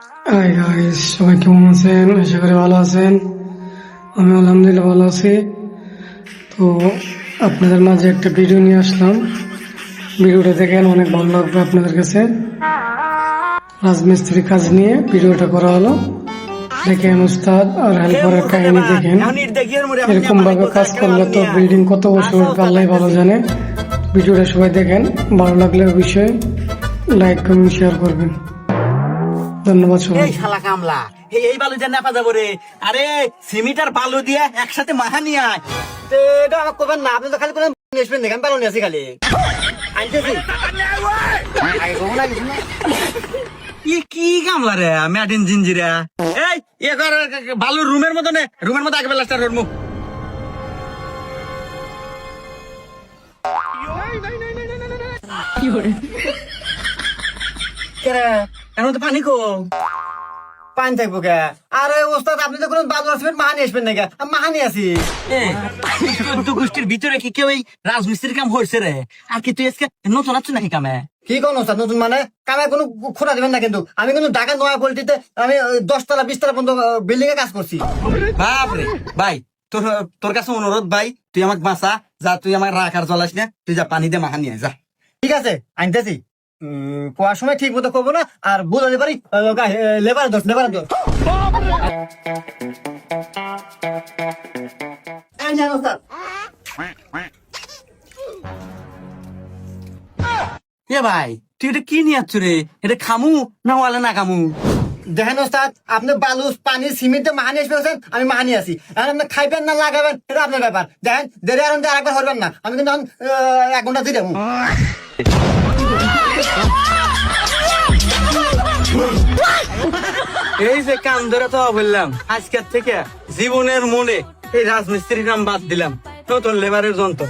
Hi guys, সবাই কেমন আছেন? আশা করি ভালো আছেন। আমি আলহামদুলিল্লাহ ভালো আছি। তো আপনাদের মাঝে একটা ভিডিও নিয়ে আসলাম। ভিডিওটা দেখেন, অনেক ভালো লাগবে আপনাদের কাছে। রাজমিস্ত্রি কাজ নিয়ে ভিডিওটা করা হলো। দেখেন উস্তাদ আর হেল্পারের কাহিনী দেখেন। এরকম ভাবে কাজ করলে তো বিল্ডিং কত বছর উঠবে আল্লাহ ভালো জানে। ভিডিওটা সবাই দেখেন, ভালো লাগলে অবশ্যই লাইক কমেন্ট শেয়ার করবেন। ধন্যবাদ সবাই। এই শালা কামলা, এই বালু যা নেপা যাবো রে। আরে সিমিট আর বালু দিয়ে একসাথে মাহা নিয়ে আয়। এটা আমার কবেন না, আপনি তো খালি কোনো নেসবেন দেখেন, বালু নিয়ে আসি খালি আনতেছি। কি কামলা রে ম্যাডিন জিঞ্জিরা। এই বালুর রুমের মতো নে, রুমের মতো আগে বেলাস্টার রুম। এখন তো পানি কম, পানি থাকবো কে? আরে ওস্তাদ, আপনি তো কোনো বালু আসবেন মাহানি আসবেন না কে? মাহানি আছি। গোষ্ঠীর ভিতরে কি কেউ এই রাজমিস্ত্রির কাম হয়েছে রে? আর কি তুই আজকে নতুন আছো নাকি কামে? কি কোন ওস্তাদ নতুন মানে? কামে কোনো খোঁড়া দিবেন না কিন্তু। আমি কিন্তু ঢাকা নয়া পল্টিতে আমি 10 তলা 20 তলা পর্যন্ত বিল্ডিং এ কাজ করছি। বাপরে ভাই, তোর কাছে অনুরোধ ভাই, তুই আমাকে বাঁচা। যা, তুই আমার রাখ আর জ্বলাস না, তুই যা পানি দিয়ে মাহানি আয় যা। ঠিক আছে, আনতেছি। কোয়ার সময় ঠিক মতো করবো না, আর বুঝাতে পারি লেবার দোষ। ভাই তুই এটা কি নিয়ে আসছো রে? এটা খামু না ওয়ালে না খামু? দেখেন ওস্তাদ, আপনি বালু পানি সিমেন্ট মাহানি আসবেন, আমি মাহানি আছি। এখন আপনি খাইবেন না লাগাবেন, এটা আপনার ব্যাপার। দেখেন দেরি আরেকবার হরবেন না, আমি কিন্তু 1 ঘন্টা দিয়ে দেবো। এই যে কাম ধরে তো বললাম, আজকের থেকে জীবনের মনে এই রাজমিস্ত্রির কাম বাদ দিলাম, নতুন লেবারের যন্ত্র।